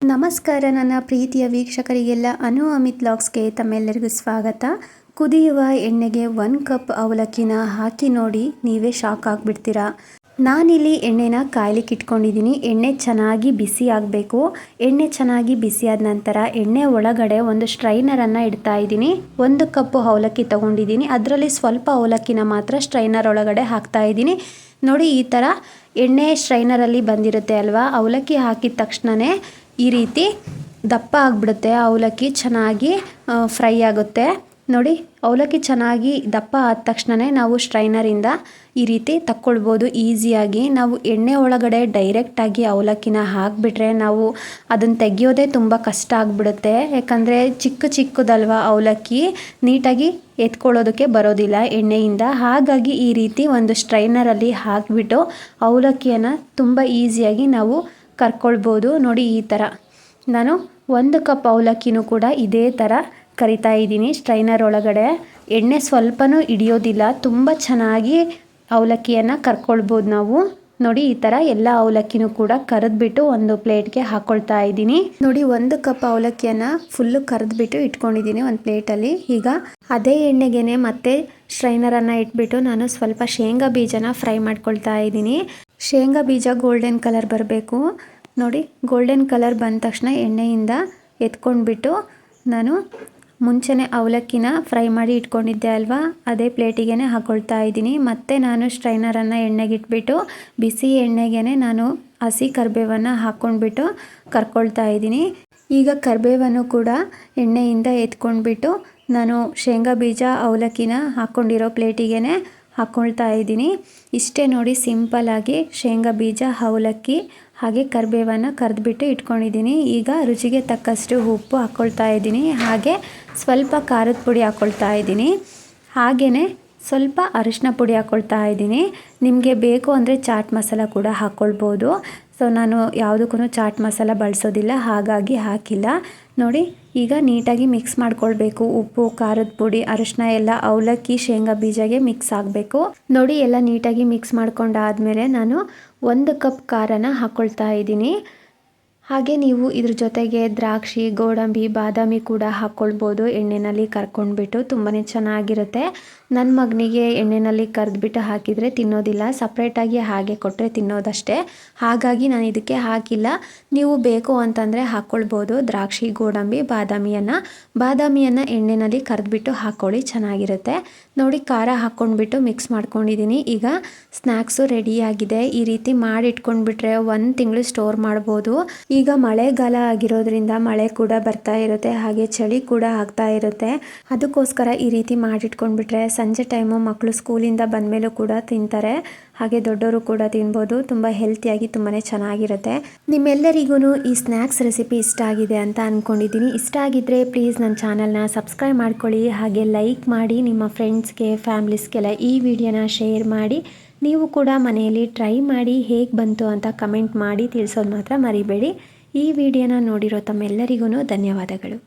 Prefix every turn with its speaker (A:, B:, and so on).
A: ನಮಸ್ಕಾರ ನನ್ನ ಪ್ರೀತಿಯ ವೀಕ್ಷಕರಿಗೆಲ್ಲ ಅನು ಅಮಿತ್ ವ್ಲಾಗ್ಸ್ಗೆ ತಮ್ಮೆಲ್ಲರಿಗೂ ಸ್ವಾಗತ. ಕುದಿಯುವ ಎಣ್ಣೆಗೆ 1 ಕಪ್ ಅವಲಕ್ಕಿನ ಹಾಕಿ ನೋಡಿ, ನೀವೇ ಶಾಕ್ ಆಗಿಬಿಡ್ತೀರಾ. ನಾನಿಲ್ಲಿ ಎಣ್ಣೆನ ಕಾಯ್ಲಿಕ್ಕೆ ಇಟ್ಕೊಂಡಿದ್ದೀನಿ. ಎಣ್ಣೆ ಚೆನ್ನಾಗಿ ಬಿಸಿ ಆಗಬೇಕು. ಎಣ್ಣೆ ಚೆನ್ನಾಗಿ ಬಿಸಿಯಾದ ನಂತರ ಎಣ್ಣೆ ಒಳಗಡೆ ಒಂದು ಸ್ಟ್ರೈನರನ್ನು ಇಡ್ತಾ ಇದ್ದೀನಿ. 1 ಕಪ್ ಅವಲಕ್ಕಿ ತೊಗೊಂಡಿದ್ದೀನಿ. ಅದರಲ್ಲಿ ಸ್ವಲ್ಪ ಅವಲಕ್ಕಿನ ಮಾತ್ರ ಸ್ಟ್ರೈನರ್ ಒಳಗಡೆ ಹಾಕ್ತಾ ಇದ್ದೀನಿ. ನೋಡಿ, ಈ ಥರ ಎಣ್ಣೆ ಸ್ಟ್ರೈನರಲ್ಲಿ ಬಂದಿರುತ್ತೆ ಅಲ್ವಾ. ಅವಲಕ್ಕಿ ಹಾಕಿದ ತಕ್ಷಣವೇ ಈ ರೀತಿ ದಪ್ಪ ಆಗಿಬಿಡುತ್ತೆ. ಅವಲಕ್ಕಿ ಚೆನ್ನಾಗಿ ಫ್ರೈ ಆಗುತ್ತೆ. ನೋಡಿ, ಅವಲಕ್ಕಿ ಚೆನ್ನಾಗಿ ದಪ್ಪ ಆದ ತಕ್ಷಣವೇ ನಾವು ಸ್ಟ್ರೈನರಿಂದ ಈ ರೀತಿ ತಕ್ಕೊಳ್ಬೋದು ಈಸಿಯಾಗಿ. ನಾವು ಎಣ್ಣೆ ಒಳಗಡೆ ಡೈರೆಕ್ಟಾಗಿ ಅವಲಕ್ಕಿನ ಹಾಕಿಬಿಟ್ರೆ ನಾವು ಅದನ್ನು ತೆಗಿಯೋದೇ ತುಂಬ ಕಷ್ಟ ಆಗಿಬಿಡುತ್ತೆ. ಯಾಕಂದರೆ ಚಿಕ್ಕದಲ್ವ ಅವಲಕ್ಕಿ, ನೀಟಾಗಿ ಎತ್ಕೊಳ್ಳೋದಕ್ಕೆ ಬರೋದಿಲ್ಲ ಎಣ್ಣೆಯಿಂದ. ಹಾಗಾಗಿ ಈ ರೀತಿ ಒಂದು ಸ್ಟ್ರೈನರಲ್ಲಿ ಹಾಕಿಬಿಟ್ಟು ಅವಲಕ್ಕಿಯನ್ನು ತುಂಬ ಈಸಿಯಾಗಿ ನಾವು ಕರ್ಕೊಳ್ಬೋದು. ನೋಡಿ, ಈ ಥರ ನಾನು 1 ಕಪ್ ಅವಲಕ್ಕಿನೂ ಕೂಡ ಇದೇ ಥರ ಕರಿತಾ ಇದ್ದೀನಿ ಸ್ಟ್ರೈನರ್ ಒಳಗಡೆ. ಎಣ್ಣೆ ಸ್ವಲ್ಪನೂ ಹಿಡಿಯೋದಿಲ್ಲ. ತುಂಬ ಚೆನ್ನಾಗಿ ಅವಲಕ್ಕಿಯನ್ನು ಕರ್ಕೊಳ್ಬೋದು ನಾವು. ನೋಡಿ, ಈ ಥರ ಎಲ್ಲ ಅವಲಕ್ಕಿನೂ ಕೂಡ ಕರೆದ್ಬಿಟ್ಟು ಒಂದು ಪ್ಲೇಟ್ಗೆ ಹಾಕ್ಕೊಳ್ತಾ ಇದ್ದೀನಿ. ನೋಡಿ, 1 ಕಪ್ ಅವಲಕ್ಕಿಯನ್ನು ಫುಲ್ಲು ಕರೆದ್ಬಿಟ್ಟು ಇಟ್ಕೊಂಡಿದ್ದೀನಿ ಒಂದು ಪ್ಲೇಟಲ್ಲಿ. ಈಗ ಅದೇ ಎಣ್ಣೆಗೆ ಮತ್ತೆ ಸ್ಟ್ರೈನರನ್ನು ಇಟ್ಬಿಟ್ಟು ನಾನು ಸ್ವಲ್ಪ ಶೇಂಗಾ ಬೀಜನ ಫ್ರೈ ಮಾಡ್ಕೊಳ್ತಾ ಇದ್ದೀನಿ. ಶೇಂಗಾ ಬೀಜ ಗೋಲ್ಡನ್ ಕಲರ್ ಬರಬೇಕು. ನೋಡಿ, ಗೋಲ್ಡನ್ ಕಲರ್ ಬಂದ ತಕ್ಷಣ ಎಣ್ಣೆಯಿಂದ ಎತ್ಕೊಂಡ್ಬಿಟ್ಟು ನಾನು ಮುಂಚೆನೇ ಅವಲಕ್ಕಿನ ಫ್ರೈ ಮಾಡಿ ಇಟ್ಕೊಂಡಿದ್ದೆ ಅಲ್ವಾ, ಅದೇ ಪ್ಲೇಟಿಗೆ ಹಾಕ್ಕೊಳ್ತಾ ಇದ್ದೀನಿ. ಮತ್ತು ನಾನು ಸ್ಟ್ರೈನರನ್ನು ಎಣ್ಣೆಗಿಟ್ಬಿಟ್ಟು ಬಿಸಿ ಎಣ್ಣೆಗೆ ನಾನು ಹಸಿ ಕರಿಬೇವನ್ನು ಹಾಕ್ಕೊಂಡ್ಬಿಟ್ಟು ಕರ್ಕೊಳ್ತಾ ಇದ್ದೀನಿ. ಈಗ ಕರಿಬೇವನ್ನು ಕೂಡ ಎಣ್ಣೆಯಿಂದ ಎತ್ಕೊಂಡ್ಬಿಟ್ಟು ನಾನು ಶೇಂಗಾ ಬೀಜ ಅವಲಕ್ಕಿನ ಹಾಕ್ಕೊಂಡಿರೋ ಪ್ಲೇಟಿಗೆ ಹಾಕ್ಕೊಳ್ತಾ ಇದ್ದೀನಿ. ಇಷ್ಟೇ ನೋಡಿ, ಸಿಂಪಲ್ಲಾಗಿ ಶೇಂಗಾ ಬೀಜ, ಅವಲಕ್ಕಿ ಹಾಗೆ ಕರಿಬೇವನ್ನು ಕರೆದ್ಬಿಟ್ಟು ಇಟ್ಕೊಂಡಿದ್ದೀನಿ. ಈಗ ರುಚಿಗೆ ತಕ್ಕಷ್ಟು ಉಪ್ಪು ಹಾಕ್ಕೊಳ್ತಾ ಇದ್ದೀನಿ. ಹಾಗೆ ಸ್ವಲ್ಪ ಖಾರದ ಪುಡಿ ಹಾಕ್ಕೊಳ್ತಾ ಇದ್ದೀನಿ. ಹಾಗೆಯೇ ಸ್ವಲ್ಪ ಅರಿಶಿನ ಪುಡಿ ಹಾಕ್ಕೊಳ್ತಾ ಇದ್ದೀನಿ. ನಿಮಗೆ ಬೇಕು ಅಂದರೆ ಚಾಟ್ ಮಸಾಲ ಕೂಡ ಹಾಕ್ಕೊಳ್ಬೋದು. ಸೊ ನಾನು ಯಾವುದಕ್ಕೂ ಚಾಟ್ ಮಸಾಲ ಬಳಸೋದಿಲ್ಲ, ಹಾಗಾಗಿ ಹಾಕಿಲ್ಲ. ನೋಡಿ, ಈಗ ನೀಟಾಗಿ ಮಿಕ್ಸ್ ಮಾಡ್ಕೊಳ್ಬೇಕು. ಉಪ್ಪು, ಖಾರದ ಪುಡಿ, ಅರಿಶಿನ ಎಲ್ಲ ಅವಲಕ್ಕಿ ಶೇಂಗಾ ಬೀಜಗೆ ಮಿಕ್ಸ್ ಆಗಬೇಕು. ನೋಡಿ, ಎಲ್ಲ ನೀಟಾಗಿ ಮಿಕ್ಸ್ ಮಾಡ್ಕೊಂಡಾದಮೇಲೆ ನಾನು 1 ಕಪ್ ಖಾರನ ಹಾಕ್ಕೊಳ್ತಾ ಇದ್ದೀನಿ. ಹಾಗೆ ನೀವು ಇದ್ರ ಜೊತೆಗೆ ದ್ರಾಕ್ಷಿ, ಗೋಡಂಬಿ, ಬಾದಾಮಿ ಕೂಡ ಹಾಕ್ಕೊಳ್ಬೋದು. ಎಣ್ಣೆಯಲ್ಲಿ ಕರ್ಕೊಂಡ್ಬಿಟ್ಟು ತುಂಬಾ ಚೆನ್ನಾಗಿರುತ್ತೆ. ನನ್ನ ಮಗನಿಗೆ ಎಣ್ಣೆಯಲ್ಲಿ ಕರೆದ್ಬಿಟ್ಟು ಹಾಕಿದರೆ ತಿನ್ನೋದಿಲ್ಲ, ಸಪ್ರೇಟಾಗಿ ಹಾಗೆ ಕೊಟ್ಟರೆ ತಿನ್ನೋದಷ್ಟೇ. ಹಾಗಾಗಿ ನಾನು ಇದಕ್ಕೆ ಹಾಕಿಲ್ಲ. ನೀವು ಬೇಕು ಅಂತಂದರೆ ಹಾಕ್ಕೊಳ್ಬೋದು ದ್ರಾಕ್ಷಿ, ಗೋಡಂಬಿ, ಬಾದಾಮಿಯನ್ನು ಎಣ್ಣೆಯಲ್ಲಿ ಕರೆದ್ಬಿಟ್ಟು ಹಾಕ್ಕೊಳ್ಳಿ, ಚೆನ್ನಾಗಿರುತ್ತೆ. ನೋಡಿ, ಖಾರ ಹಾಕ್ಕೊಂಡ್ಬಿಟ್ಟು ಮಿಕ್ಸ್ ಮಾಡ್ಕೊಂಡಿದ್ದೀನಿ. ಈಗ ಸ್ನ್ಯಾಕ್ಸು ರೆಡಿಯಾಗಿದೆ. ಈ ರೀತಿ ಮಾಡಿ ಇಟ್ಕೊಂಡ್ಬಿಟ್ರೆ 1 ತಿಂಗಳು ಸ್ಟೋರ್ ಮಾಡ್ಬೋದು. ಈಗ ಮಳೆಗಾಲ ಆಗಿರೋದ್ರಿಂದ ಮಳೆ ಕೂಡ ಬರ್ತಾ ಇರುತ್ತೆ, ಹಾಗೆ ಚಳಿ ಕೂಡ ಆಗ್ತಾ ಇರುತ್ತೆ. ಅದಕ್ಕೋಸ್ಕರ ಈ ರೀತಿ ಮಾಡಿಟ್ಕೊಂಡ್ಬಿಟ್ರೆ ಸಂಜೆ ಟೈಮು ಮಕ್ಕಳು ಸ್ಕೂಲಿಂದ ಬಂದಮೇಲೂ ಕೂಡ ತಿಂತಾರೆ. ಹಾಗೆ ದೊಡ್ಡವರು ಕೂಡ ತಿನ್ಬೋದು. ತುಂಬ ಹೆಲ್ತಿಯಾಗಿ ತುಂಬಾ ಚೆನ್ನಾಗಿರುತ್ತೆ. ನಿಮ್ಮೆಲ್ಲರಿಗೂ ಈ ಸ್ನ್ಯಾಕ್ಸ್ ರೆಸಿಪಿ ಇಷ್ಟ ಆಗಿದೆ ಅಂತ ಅಂದ್ಕೊಂಡಿದ್ದೀನಿ. ಇಷ್ಟ ಆಗಿದ್ದರೆ ಪ್ಲೀಸ್ ನನ್ನ ಚಾನಲ್ನ ಸಬ್ಸ್ಕ್ರೈಬ್ ಮಾಡ್ಕೊಳ್ಳಿ. ಹಾಗೆ ಲೈಕ್ ಮಾಡಿ, ನಿಮ್ಮ ಫ್ರೆಂಡ್ಸ್ಗೆ, ಫ್ಯಾಮ್ಲೀಸ್ಗೆಲ್ಲ ಈ ವಿಡಿಯೋನ ಶೇರ್ ಮಾಡಿ. ನೀವು ಕೂಡ ಮನೆಯಲ್ಲಿ ಟ್ರೈ ಮಾಡಿ ಹೇಗೆ ಬಂತು ಅಂತ ಕಮೆಂಟ್ ಮಾಡಿ ತಿಳಿಸೋದು ಮಾತ್ರ ಮರಿಬೇಡಿ. ಈ ವಿಡಿಯೋನ ನೋಡಿರೋ ತಮ್ಮೆಲ್ಲರಿಗೂ ಧನ್ಯವಾದಗಳು.